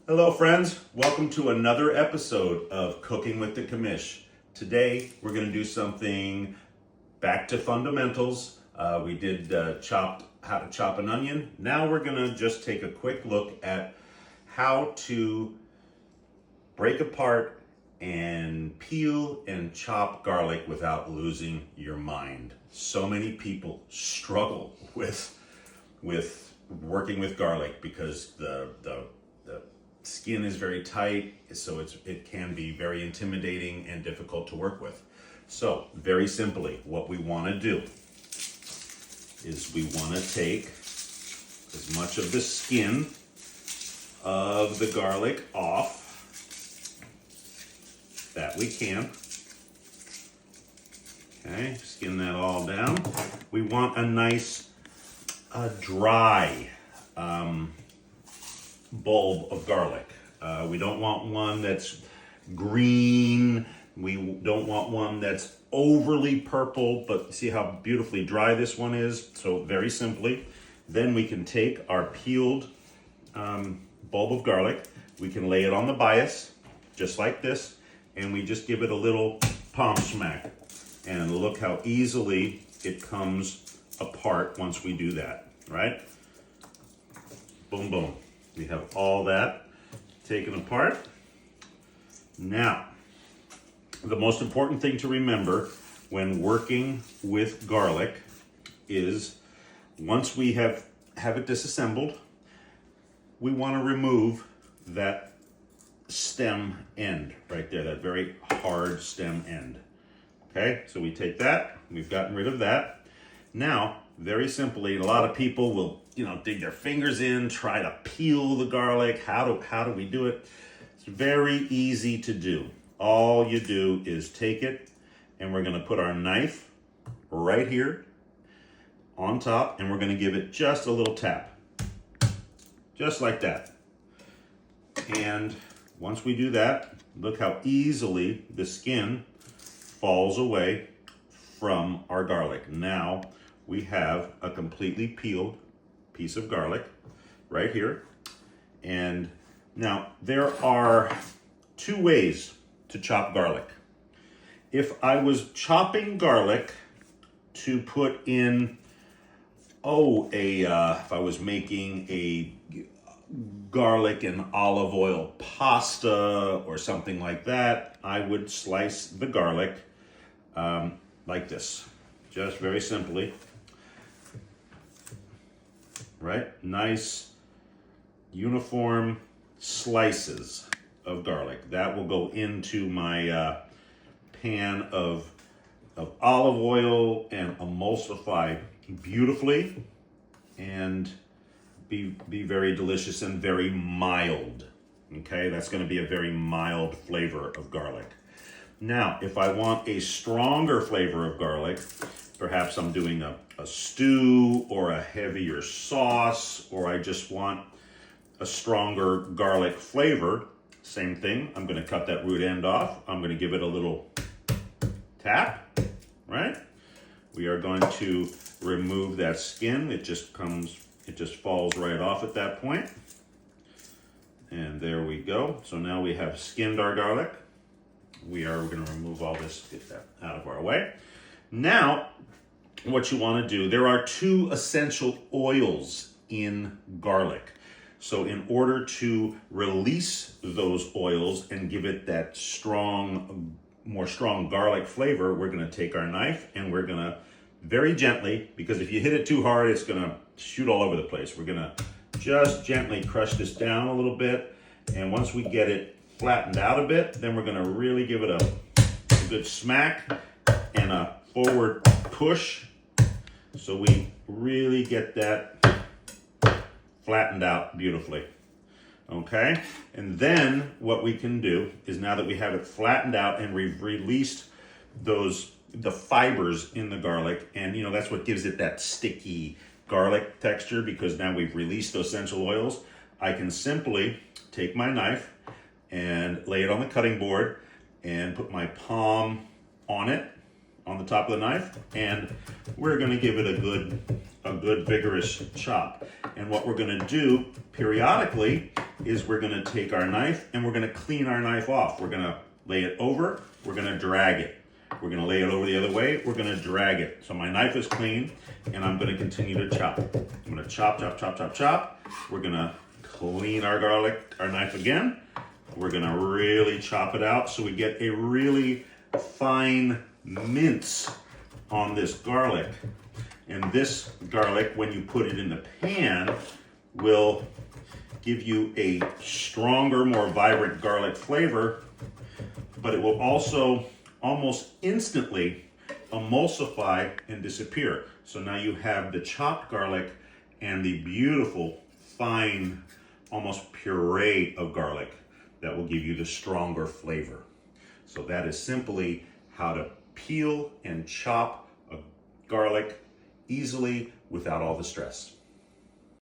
Hello friends, welcome to another episode of Cooking with the Commish. Today we're going to do something back to fundamentals. We did how to chop an onion. Now we're going to just take a quick look at how to break apart and peel and chop garlic without losing your mind. So many people struggle with working with garlic because the skin is very tight, so it can be very intimidating and difficult to work with. So very simply, what we want to do is we want to take as much of the skin of the garlic off that we can. Okay, skin that all down. We want a nice dry bulb of garlic. We don't want one that's green. We don't want one that's overly purple, but see how beautifully dry this one is? So very simply, then we can take our peeled bulb of garlic, we can lay it on the bias, just like this, and we just give it a little palm smack. And look how easily it comes apart once we do that, right? Boom, boom. We have all that taken apart. Now, the most important thing to remember when working with garlic is once we have it disassembled, we want to remove that stem end right there, that very hard stem end. Okay, so we take that, we've gotten rid of that. Now, very simply, a lot of people will, dig their fingers in, try to peel the garlic. How do we do it? It's very easy to do. All you do is take it, and we're going to put our knife right here on top, and we're going to give it just a little tap, just like that. And once we do that, look how easily the skin falls away from our garlic. Now we have a completely peeled piece of garlic right here. And now there are two ways to chop garlic. If I was chopping garlic to put in, if I was making a garlic and olive oil pasta or something like that, I would slice the garlic like this, just very simply. Right? Nice uniform slices of garlic. That will go into my pan of olive oil and emulsify beautifully and be very delicious and very mild. Okay, that's going to be a very mild flavor of garlic. Now, if I want a stronger flavor of garlic, perhaps I'm doing a stew or a heavier sauce, or I just want a stronger garlic flavor, same thing. I'm going to cut that root end off. I'm going to give it a little tap, right? We are going to remove that skin. It just falls right off at that point. And there we go. So now we have skinned our garlic. We're going to remove all this, get that out of our way. Now, what you want to do, there are two essential oils in garlic. So in order to release those oils and give it that more strong garlic flavor, we're going to take our knife and we're going to very gently, because if you hit it too hard, it's going to shoot all over the place. We're going to just gently crush this down a little bit. And once we get it flattened out a bit, then we're going to really give it a good smack and a forward push. So we really get that flattened out beautifully. Okay? And then what we can do is, now that we have it flattened out and we've released the fibers in the garlic, and that's what gives it that sticky garlic texture, because now we've released those essential oils, I can simply take my knife and lay it on the cutting board and put my palm on it, on the top of the knife, and we're going to give it a good vigorous chop. And what we're going to do periodically is we're gonna take our knife and we're gonna clean our knife off. We're gonna lay it over, we're gonna drag it. We're gonna lay it over the other way, we're gonna drag it. So my knife is clean and I'm gonna continue to chop. I'm gonna chop, chop, chop, chop, chop. We're gonna clean our garlic, our knife again. We're gonna really chop it out so we get a really fine mince on this garlic. And this garlic, when you put it in the pan, will give you a stronger, more vibrant garlic flavor, but it will also almost instantly emulsify and disappear. So now you have the chopped garlic and the beautiful, fine, almost puree of garlic that will give you the stronger flavor. So that is simply how to peel and chop a garlic easily without all the stress.